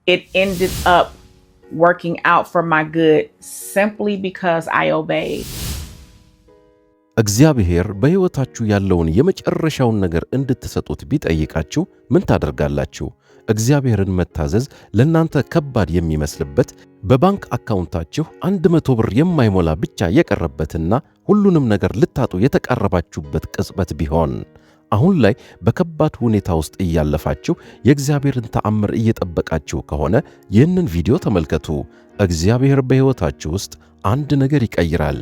it ended up working out for my good simply because I obeyed. እግዚአብሔር በሕይወታችሁ ያለውን የመጨረሻውን ነገር እንድትሰጡት ቢጠይቃችሁ ምን ታደርጋላችሁ? እግዚአብሔርን መታዘዝ ለእናንተ ከባድ የሚመስልበት በባንክ አካውንታችሁ 100 ብር የማይሞላ ብቻ የቀረበትና ሁሉንም ነገር ልታጡ የተቃረባችሁበት ቅጽበት ቢሆን አሁን ላይ በከባድ ሁኔታ ውስጥ እያለፋችሁ የእግዚአብሔርን ተአምር እየጠበቃችሁ ከሆነ ይህንን ቪዲዮ ተመልከቱ። እግዚአብሔር በሕይወታችሁ ውስጥ አንድ ነገር ይቀይራል።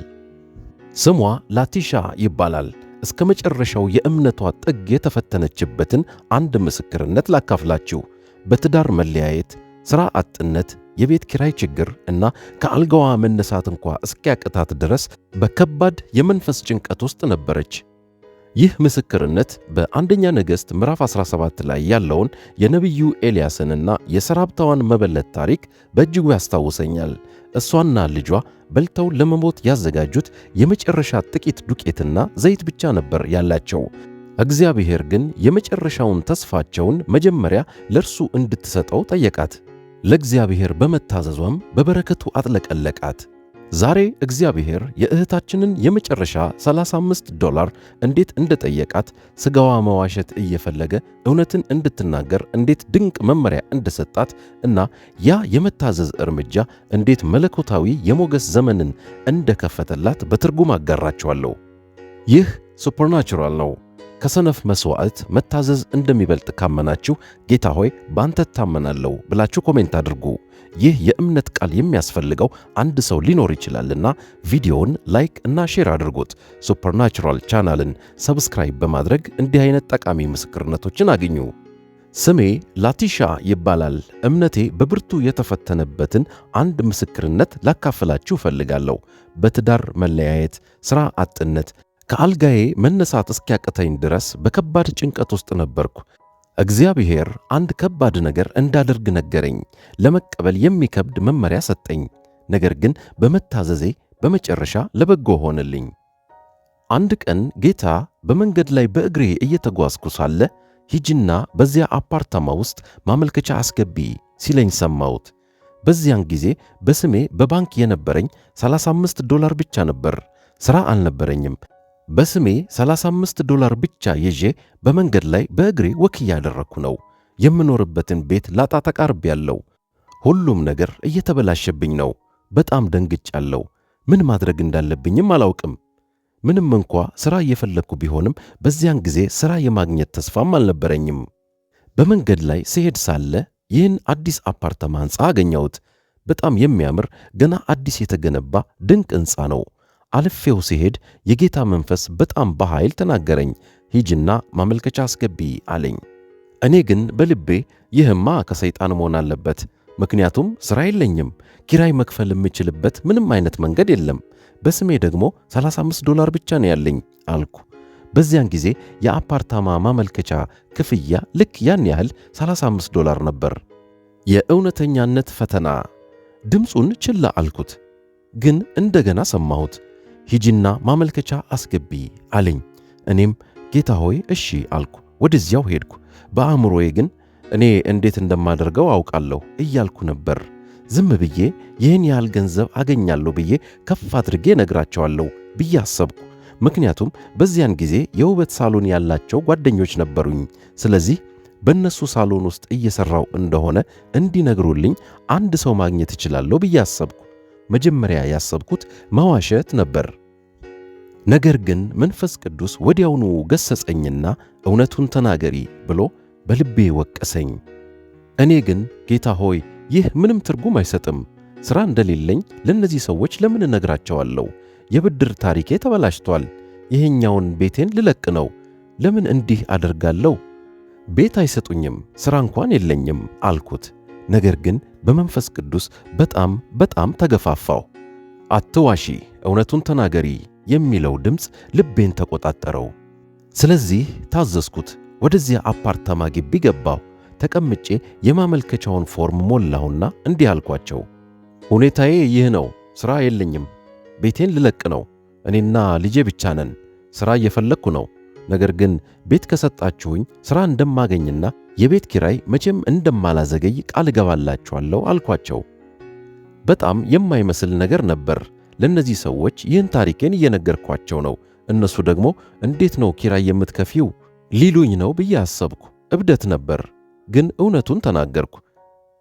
ስሟ ላቲሻ ይባላል። እስከ መጨረሻው የእምነቷ ጥግ የተፈተነችበትን አንድ ምስክርነት ላካፍላችሁ። በትዳር መለያየት፣ ሥራ አጥነት፣ የቤት ኪራይ ችግር እና ከአልጋዋ መነሳት እንኳ እስኪያቅታት ድረስ በከባድ የመንፈስ ጭንቀት ውስጥ ነበረች። ይህ ምስክርነት በአንደኛ ነገሥት ምዕራፍ 17 ላይ ያለውን የነቢዩ ኤልያስንና የሰራፕታዋን መበለት ታሪክ በእጅጉ ያስታውሰኛል። እሷና ልጇ በልተው ለመሞት ያዘጋጁት የመጨረሻ ጥቂት ዱቄትና ዘይት ብቻ ነበር ያላቸው። እግዚአብሔር ግን የመጨረሻውን ተስፋቸውን መጀመሪያ ለእርሱ እንድትሰጠው ጠየቃት። ለእግዚአብሔር በመታዘዟም በበረከቱ አጥለቀለቃት። ዛሬ እግዚአብሔር የእህታችንን የመጨረሻ $35 እንዴት እንደጠየቃት፣ ሥጋዋ መዋሸት እየፈለገ እውነትን እንድትናገር እንዴት ድንቅ መመሪያ እንደሰጣት እና ያ የመታዘዝ እርምጃ እንዴት መለኮታዊ የሞገስ ዘመንን እንደከፈተላት በትርጉም አጋራቸዋለሁ። ይህ ሱፐርናቹራል ነው። ከሰነፍ መሥዋዕት መታዘዝ እንደሚበልጥ ካመናችሁ ጌታ ሆይ ባንተ እታመናለሁ ብላችሁ ኮሜንት አድርጉ። ይህ የእምነት ቃል የሚያስፈልገው አንድ ሰው ሊኖር ይችላልና ቪዲዮውን ላይክ እና ሼር አድርጉት። ሱፐርናቹራል ቻናልን ሰብስክራይብ በማድረግ እንዲህ አይነት ጠቃሚ ምስክርነቶችን አግኙ። ስሜ ላቲሻ ይባላል። እምነቴ በብርቱ የተፈተነበትን አንድ ምስክርነት ላካፍላችሁ እፈልጋለሁ። በትዳር መለያየት፣ ሥራ አጥነት፣ ከአልጋዬ መነሳት እስኪያቅተኝ ድረስ በከባድ ጭንቀት ውስጥ ነበርኩ። እግዚአብሔር አንድ ከባድ ነገር እንዳደርግ ነገረኝ። ለመቀበል የሚከብድ መመሪያ ሰጠኝ። ነገር ግን በመታዘዜ በመጨረሻ ለበጎ ሆነልኝ። አንድ ቀን ጌታ በመንገድ ላይ በእግሬ እየተጓዝኩ ሳለ ሂጂና በዚያ አፓርታማ ውስጥ ማመልከቻ አስገቢ ሲለኝ ሰማሁት። በዚያን ጊዜ በስሜ በባንክ የነበረኝ $35 ብቻ ነበር። ሥራ አልነበረኝም። በስሜ $35 ብቻ ይዤ በመንገድ ላይ በእግሬ ወክ እያደረግኩ ነው። የምኖርበትን ቤት ላጣ ተቃርቤያለሁ። ሁሉም ነገር እየተበላሸብኝ ነው። በጣም ደንግጫለሁ። ምን ማድረግ እንዳለብኝም አላውቅም። ምንም እንኳ ሥራ እየፈለግኩ ቢሆንም በዚያን ጊዜ ሥራ የማግኘት ተስፋም አልነበረኝም። በመንገድ ላይ ስሄድ ሳለ ይህን አዲስ አፓርታማ ሕንፃ አገኘሁት። በጣም የሚያምር ገና አዲስ የተገነባ ድንቅ ሕንፃ ነው። አልፌው ሲሄድ የጌታ መንፈስ በጣም በኃይል ተናገረኝ። ሂጅና ማመልከቻ አስገቢ አለኝ። እኔ ግን በልቤ ይህማ ከሰይጣን መሆን አለበት፣ ምክንያቱም ሥራ የለኝም፣ ኪራይ መክፈል የምችልበት ምንም አይነት መንገድ የለም፣ በስሜ ደግሞ $35 ብቻ ነው ያለኝ አልኩ። በዚያን ጊዜ የአፓርታማ ማመልከቻ ክፍያ ልክ ያን ያህል $35 ነበር። የእውነተኛነት ፈተና። ድምፁን ችላ አልኩት፣ ግን እንደገና ሰማሁት። ሂጂና ማመልከቻ አስገቢ አለኝ። እኔም ጌታ ሆይ እሺ አልኩ። ወደዚያው ሄድኩ። በአእምሮዬ ግን እኔ እንዴት እንደማደርገው አውቃለሁ እያልኩ ነበር። ዝም ብዬ ይህን ያህል ገንዘብ አገኛለሁ ብዬ ከፍ አድርጌ ነግራቸዋለሁ ብዬ አሰብኩ። ምክንያቱም በዚያን ጊዜ የውበት ሳሎን ያላቸው ጓደኞች ነበሩኝ። ስለዚህ በእነሱ ሳሎን ውስጥ እየሠራው እንደሆነ እንዲነግሩልኝ አንድ ሰው ማግኘት እችላለሁ ብዬ አሰብኩ። መጀመሪያ ያሰብኩት መዋሸት ነበር። ነገር ግን መንፈስ ቅዱስ ወዲያውኑ ገሰጸኝና እውነቱን ተናገሪ ብሎ በልቤ ወቀሰኝ። እኔ ግን ጌታ ሆይ ይህ ምንም ትርጉም አይሰጥም። ሥራ እንደሌለኝ ለእነዚህ ሰዎች ለምን እነግራቸዋለሁ? የብድር ታሪኬ ተበላሽቷል። ይሄኛውን ቤቴን ልለቅ ነው። ለምን እንዲህ አደርጋለሁ? ቤት አይሰጡኝም፣ ሥራ እንኳን የለኝም አልኩት። ነገር ግን በመንፈስ ቅዱስ በጣም ተገፋፋው። አትዋሺ፣ እውነቱን ተናገሪ የሚለው ድምፅ ልቤን ተቆጣጠረው። ስለዚህ ታዘዝኩት። ወደዚያ አፓርታማ ግቢ ገባሁ። ተቀምጬ የማመልከቻውን ፎርም ሞላሁና እንዲህ አልኳቸው፣ ሁኔታዬ ይህ ነው። ሥራ የለኝም። ቤቴን ልለቅ ነው። እኔና ልጄ ብቻ ነን። ሥራ እየፈለግኩ ነው። ነገር ግን ቤት ከሰጣችሁኝ ሥራ እንደማገኝና የቤት ኪራይ መቼም እንደማላዘገይ ቃል እገባላችኋለሁ አልኳቸው። በጣም የማይመስል ነገር ነበር። ለእነዚህ ሰዎች ይህን ታሪኬን እየነገርኳቸው ነው። እነሱ ደግሞ እንዴት ነው ኪራይ የምትከፊው ሊሉኝ ነው ብዬ አሰብኩ። እብደት ነበር፣ ግን እውነቱን ተናገርኩ።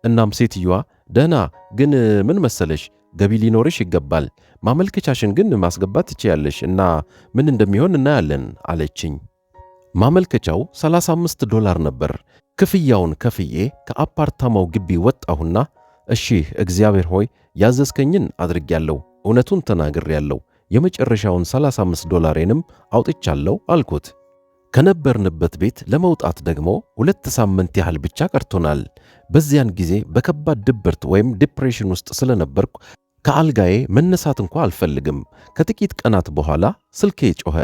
እናም ሴትዮዋ ደህና ግን ምን መሰለሽ ገቢ ሊኖርሽ ይገባል፣ ማመልከቻሽን ግን ማስገባት ትችያለሽ እና ምን እንደሚሆን እናያለን አለችኝ። ማመልከቻው $35 ነበር። ክፍያውን ከፍዬ ከአፓርታማው ግቢ ወጣሁና እሺ እግዚአብሔር ሆይ ያዘዝከኝን አድርጌያለሁ፣ እውነቱን ተናግሬያለሁ፣ የመጨረሻውን $35ንም አውጥቻለሁ አልኩት። ከነበርንበት ቤት ለመውጣት ደግሞ 2 ሳምንት ያህል ብቻ ቀርቶናል። በዚያን ጊዜ በከባድ ድብርት ወይም ዲፕሬሽን ውስጥ ስለነበርኩ ከአልጋዬ መነሳት እንኳ አልፈልግም። ከጥቂት ቀናት በኋላ ስልኬ ጮኸ።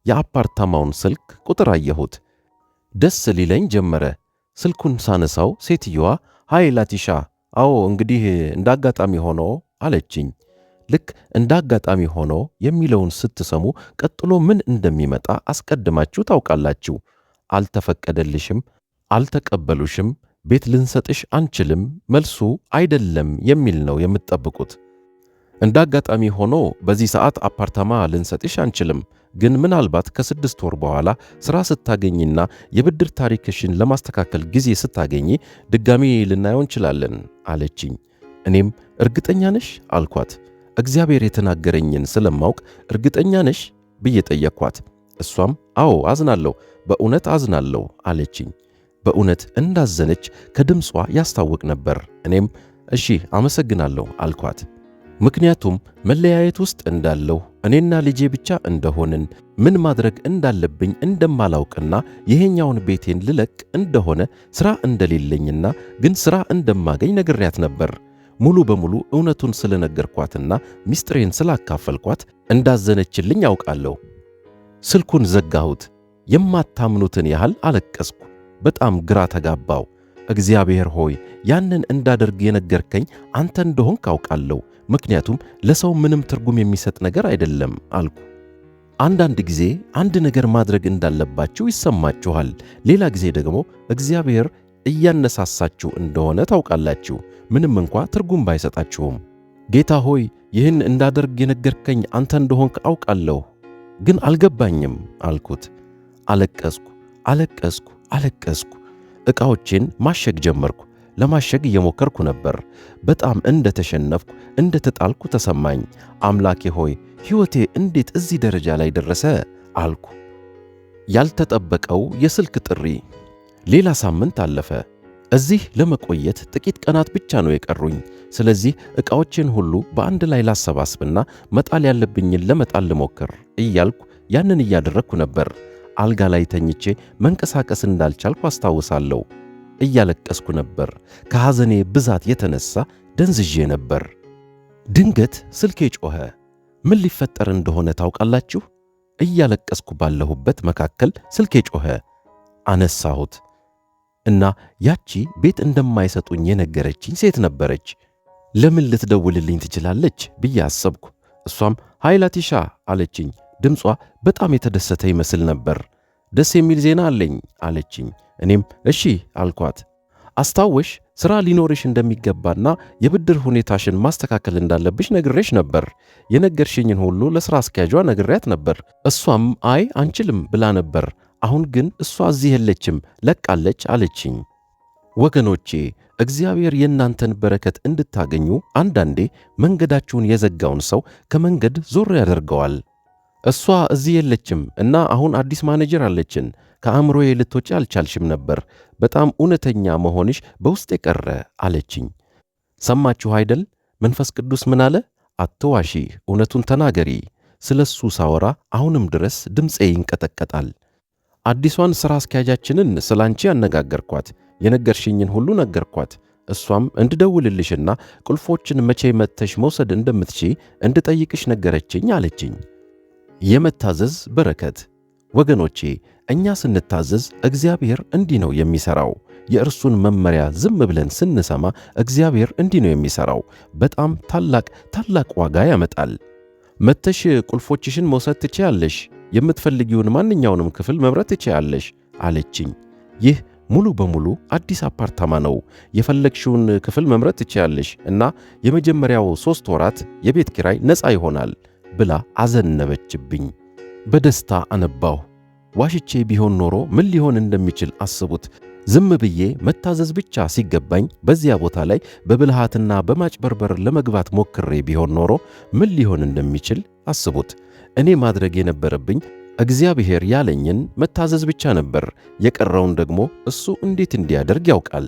የአፓርታማውን ስልክ ቁጥር አየሁት። ደስ ሊለኝ ጀመረ። ስልኩን ሳነሳው ሴትዮዋ ሃይ ላቲሻ፣ አዎ እንግዲህ እንዳጋጣሚ ሆኖ አለችኝ። ልክ እንዳጋጣሚ ሆኖ የሚለውን ስትሰሙ ቀጥሎ ምን እንደሚመጣ አስቀድማችሁ ታውቃላችሁ። አልተፈቀደልሽም፣ አልተቀበሉሽም፣ ቤት ልንሰጥሽ አንችልም፣ መልሱ አይደለም የሚል ነው የምትጠብቁት። እንዳጋጣሚ ሆኖ በዚህ ሰዓት አፓርታማ ልንሰጥሽ አንችልም፣ ግን ምናልባት ከ6 ወር በኋላ ሥራ ስታገኝና የብድር ታሪክሽን ለማስተካከል ጊዜ ስታገኝ ድጋሚ ልናየው እንችላለን አለችኝ። እኔም እርግጠኛ ነሽ አልኳት። እግዚአብሔር የተናገረኝን ስለማውቅ እርግጠኛ ነሽ ብዬ ጠየቅኳት። እሷም አዎ አዝናለሁ፣ በእውነት አዝናለሁ አለችኝ። በእውነት እንዳዘነች ከድምጿ ያስታውቅ ነበር። እኔም እሺ አመሰግናለሁ አልኳት። ምክንያቱም መለያየት ውስጥ እንዳለሁ እኔና ልጄ ብቻ እንደሆንን ምን ማድረግ እንዳለብኝ እንደማላውቅና ይሄኛውን ቤቴን ልለቅ እንደሆነ ሥራ እንደሌለኝና ግን ሥራ እንደማገኝ ነግሬያት ነበር። ሙሉ በሙሉ እውነቱን ስለነገርኳትና ሚስጥሬን ስላካፈልኳት እንዳዘነችልኝ ያውቃለሁ። ስልኩን ዘጋሁት። የማታምኑትን ያህል አለቀስኩ። በጣም ግራ ተጋባው። እግዚአብሔር ሆይ ያንን እንዳደርግ የነገርከኝ አንተ እንደሆንክ አውቃለሁ፣ ምክንያቱም ለሰው ምንም ትርጉም የሚሰጥ ነገር አይደለም አልኩ። አንዳንድ ጊዜ አንድ ነገር ማድረግ እንዳለባችሁ ይሰማችኋል። ሌላ ጊዜ ደግሞ እግዚአብሔር እያነሳሳችሁ እንደሆነ ታውቃላችሁ፣ ምንም እንኳ ትርጉም ባይሰጣችሁም። ጌታ ሆይ ይህን እንዳደርግ የነገርከኝ አንተ እንደሆንክ አውቃለሁ፣ ግን አልገባኝም አልኩት። አለቀስኩ። ዕቃዎቼን ማሸግ ጀመርኩ። ለማሸግ እየሞከርኩ ነበር። በጣም እንደተሸነፍኩ እንደተጣልኩ ተሰማኝ። አምላኬ ሆይ ሕይወቴ እንዴት እዚህ ደረጃ ላይ ደረሰ አልኩ። ያልተጠበቀው የስልክ ጥሪ። ሌላ ሳምንት አለፈ። እዚህ ለመቆየት ጥቂት ቀናት ብቻ ነው የቀሩኝ። ስለዚህ ዕቃዎቼን ሁሉ በአንድ ላይ ላሰባስብና መጣል ያለብኝን ለመጣል ልሞክር እያልኩ ያንን እያደረግኩ ነበር። አልጋ ላይ ተኝቼ መንቀሳቀስ እንዳልቻልኩ አስታውሳለሁ። እያለቀስኩ ነበር። ከሐዘኔ ብዛት የተነሳ ደንዝዤ ነበር። ድንገት ስልኬ ጮኸ። ምን ሊፈጠር እንደሆነ ታውቃላችሁ? እያለቀስኩ ባለሁበት መካከል ስልኬ ጮኸ። አነሳሁት እና ያቺ ቤት እንደማይሰጡኝ የነገረችኝ ሴት ነበረች። ለምን ልትደውልልኝ ትችላለች ብዬ አሰብኩ። እሷም ሃይ ላቲሻ አለችኝ። ድምጿ በጣም የተደሰተ ይመስል ነበር። ደስ የሚል ዜና አለኝ አለችኝ። እኔም እሺ አልኳት። አስታወሽ ሥራ ሊኖርሽ እንደሚገባና የብድር ሁኔታሽን ማስተካከል እንዳለብሽ ነግሬሽ ነበር። የነገርሽኝን ሁሉ ለሥራ አስኪያጇ ነግሬያት ነበር። እሷም አይ አንችልም ብላ ነበር። አሁን ግን እሷ እዚህ የለችም፣ ለቃለች አለችኝ። ወገኖቼ እግዚአብሔር የእናንተን በረከት እንድታገኙ አንዳንዴ መንገዳችሁን የዘጋውን ሰው ከመንገድ ዞር ያደርገዋል። እሷ እዚህ የለችም እና አሁን አዲስ ማኔጀር አለችን። ከአእምሮዬ ልትወጪ አልቻልሽም ነበር። በጣም እውነተኛ መሆንሽ በውስጥ የቀረ አለችኝ። ሰማችሁ አይደል? መንፈስ ቅዱስ ምን አለ? አትዋሺ፣ እውነቱን ተናገሪ። ስለ እሱ ሳወራ አሁንም ድረስ ድምፄ ይንቀጠቀጣል። አዲሷን ሥራ አስኪያጃችንን ስለ አንቺ አነጋገርኳት። የነገርሽኝን ሁሉ ነገርኳት። እሷም እንድደውልልሽና ቁልፎችን መቼ መጥተሽ መውሰድ እንደምትቺ እንድጠይቅሽ ነገረችኝ አለችኝ። የመታዘዝ በረከት። ወገኖቼ እኛ ስንታዘዝ እግዚአብሔር እንዲህ ነው የሚሠራው። የእርሱን መመሪያ ዝም ብለን ስንሰማ እግዚአብሔር እንዲህ ነው የሚሠራው። በጣም ታላቅ ዋጋ ያመጣል። መጥተሽ ቁልፎችሽን መውሰድ ትችያለሽ፣ የምትፈልጊውን ማንኛውንም ክፍል መምረጥ ትችያለሽ አለችኝ። ይህ ሙሉ በሙሉ አዲስ አፓርታማ ነው። የፈለግሽውን ክፍል መምረጥ ትችያለሽ እና የመጀመሪያው 3 ወራት የቤት ኪራይ ነፃ ይሆናል ብላ አዘነበችብኝ። በደስታ አነባሁ። ዋሽቼ ቢሆን ኖሮ ምን ሊሆን እንደሚችል አስቡት። ዝም ብዬ መታዘዝ ብቻ ሲገባኝ በዚያ ቦታ ላይ በብልሃትና በማጭበርበር ለመግባት ሞክሬ ቢሆን ኖሮ ምን ሊሆን እንደሚችል አስቡት። እኔ ማድረግ የነበረብኝ እግዚአብሔር ያለኝን መታዘዝ ብቻ ነበር። የቀረውን ደግሞ እሱ እንዴት እንዲያደርግ ያውቃል።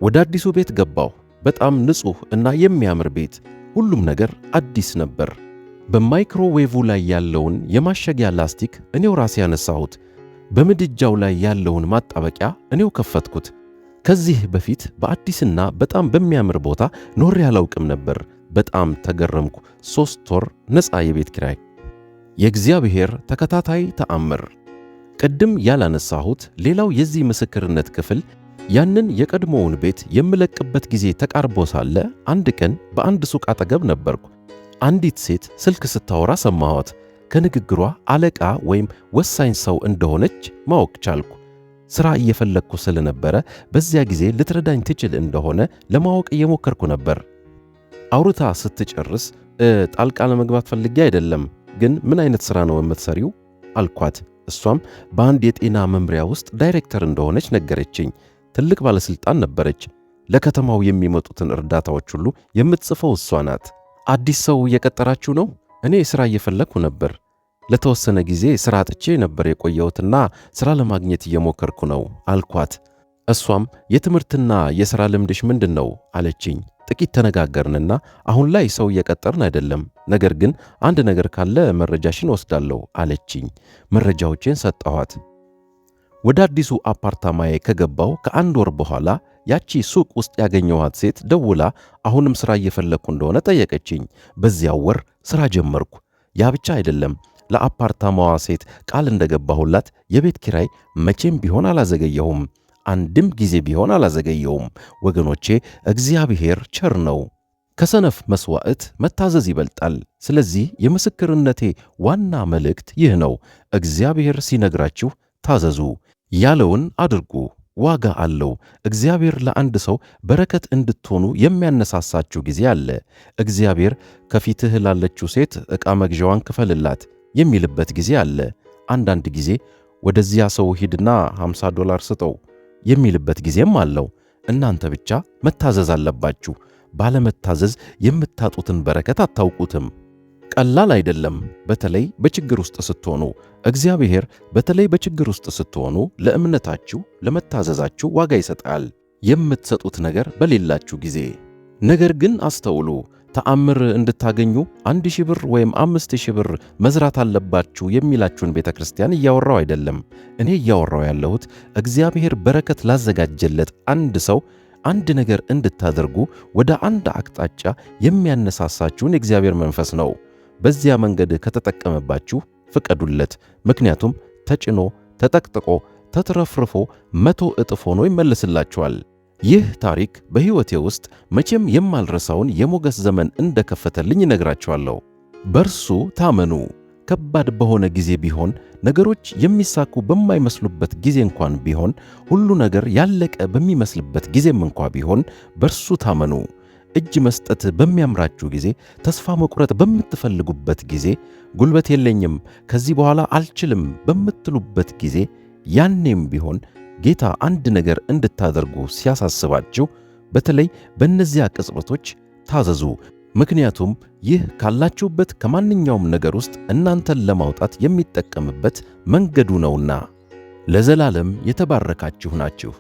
ወደ አዲሱ ቤት ገባሁ። በጣም ንጹሕ እና የሚያምር ቤት። ሁሉም ነገር አዲስ ነበር። በማይክሮዌቭ ላይ ያለውን የማሸጊያ ላስቲክ እኔው ራሴ ያነሳሁት። በምድጃው ላይ ያለውን ማጣበቂያ እኔው ከፈትኩት። ከዚህ በፊት በአዲስና በጣም በሚያምር ቦታ ኖሬ አላውቅም ነበር። በጣም ተገረምኩ። 3 ወር ነፃ የቤት ኪራይ። የእግዚአብሔር ተከታታይ ተአምር። ቅድም ያላነሳሁት ሌላው የዚህ ምስክርነት ክፍል ያንን የቀድሞውን ቤት የምለቅበት ጊዜ ተቃርቦ ሳለ አንድ ቀን በአንድ ሱቅ አጠገብ ነበርኩ። አንዲት ሴት ስልክ ስታወራ ሰማኋት። ከንግግሯ አለቃ ወይም ወሳኝ ሰው እንደሆነች ማወቅ ቻልኩ። ሥራ እየፈለግኩ ስለነበረ በዚያ ጊዜ ልትረዳኝ ትችል እንደሆነ ለማወቅ እየሞከርኩ ነበር። አውርታ ስትጨርስ ጣልቃ ለመግባት ፈልጌ አይደለም፣ ግን ምን አይነት ሥራ ነው የምትሰሪው አልኳት። እሷም በአንድ የጤና መምሪያ ውስጥ ዳይሬክተር እንደሆነች ነገረችኝ። ትልቅ ባለሥልጣን ነበረች። ለከተማው የሚመጡትን እርዳታዎች ሁሉ የምትጽፈው እሷ ናት። አዲስ ሰው እየቀጠራችሁ ነው? እኔ ሥራ እየፈለግኩ ነበር። ለተወሰነ ጊዜ ሥራ አጥቼ ነበር የቆየሁትና ሥራ ለማግኘት እየሞከርኩ ነው አልኳት። እሷም የትምህርትና የሥራ ልምድሽ ምንድን ነው አለችኝ። ጥቂት ተነጋገርንና አሁን ላይ ሰው እየቀጠርን አይደለም፣ ነገር ግን አንድ ነገር ካለ መረጃሽን ወስዳለሁ አለችኝ። መረጃዎቼን ሰጠኋት። ወደ አዲሱ አፓርታማዬ ከገባው ከ1 ወር በኋላ ያቺ ሱቅ ውስጥ ያገኘኋት ሴት ደውላ አሁንም ሥራ እየፈለግኩ እንደሆነ ጠየቀችኝ። በዚያው ወር ሥራ ጀመርኩ። ያ ብቻ አይደለም፣ ለአፓርታማዋ ሴት ቃል እንደገባሁላት የቤት ኪራይ መቼም ቢሆን አላዘገየሁም። አንድም ጊዜ ቢሆን አላዘገየውም። ወገኖቼ፣ እግዚአብሔር ቸር ነው። ከሰነፍ መሥዋዕት መታዘዝ ይበልጣል። ስለዚህ የምስክርነቴ ዋና መልእክት ይህ ነው። እግዚአብሔር ሲነግራችሁ ታዘዙ፣ ያለውን አድርጉ። ዋጋ አለው። እግዚአብሔር ለአንድ ሰው በረከት እንድትሆኑ የሚያነሳሳችሁ ጊዜ አለ። እግዚአብሔር ከፊትህ ላለችው ሴት ዕቃ መግዣዋን ክፈልላት የሚልበት ጊዜ አለ። አንዳንድ ጊዜ ወደዚያ ሰው ሂድና $50 ስጠው የሚልበት ጊዜም አለው። እናንተ ብቻ መታዘዝ አለባችሁ። ባለመታዘዝ የምታጡትን በረከት አታውቁትም። ቀላል አይደለም፣ በተለይ በችግር ውስጥ ስትሆኑ። እግዚአብሔር በተለይ በችግር ውስጥ ስትሆኑ ለእምነታችሁ፣ ለመታዘዛችሁ ዋጋ ይሰጣል፣ የምትሰጡት ነገር በሌላችሁ ጊዜ። ነገር ግን አስተውሉ፣ ተአምር እንድታገኙ 1000 ብር ወይም 5000 ብር መዝራት አለባችሁ የሚላችሁን ቤተ ክርስቲያን እያወራው አይደለም። እኔ እያወራው ያለሁት እግዚአብሔር በረከት ላዘጋጀለት አንድ ሰው አንድ ነገር እንድታደርጉ ወደ አንድ አቅጣጫ የሚያነሳሳችሁን የእግዚአብሔር መንፈስ ነው። በዚያ መንገድ ከተጠቀመባችሁ ፍቀዱለት። ምክንያቱም ተጭኖ ተጠቅጥቆ ተትረፍርፎ 100 እጥፍ ሆኖ ይመለስላችኋል። ይህ ታሪክ በሕይወቴ ውስጥ መቼም የማልረሳውን የሞገስ ዘመን እንደከፈተልኝ እነግራችኋለሁ። በርሱ ታመኑ። ከባድ በሆነ ጊዜ ቢሆን፣ ነገሮች የሚሳኩ በማይመስሉበት ጊዜ እንኳን ቢሆን፣ ሁሉ ነገር ያለቀ በሚመስልበት ጊዜም እንኳ ቢሆን በርሱ ታመኑ። እጅ መስጠት በሚያምራችሁ ጊዜ፣ ተስፋ መቁረጥ በምትፈልጉበት ጊዜ፣ ጉልበት የለኝም ከዚህ በኋላ አልችልም በምትሉበት ጊዜ፣ ያኔም ቢሆን ጌታ አንድ ነገር እንድታደርጉ ሲያሳስባችሁ፣ በተለይ በእነዚያ ቅጽበቶች ታዘዙ። ምክንያቱም ይህ ካላችሁበት ከማንኛውም ነገር ውስጥ እናንተን ለማውጣት የሚጠቀምበት መንገዱ ነውና። ለዘላለም የተባረካችሁ ናችሁ።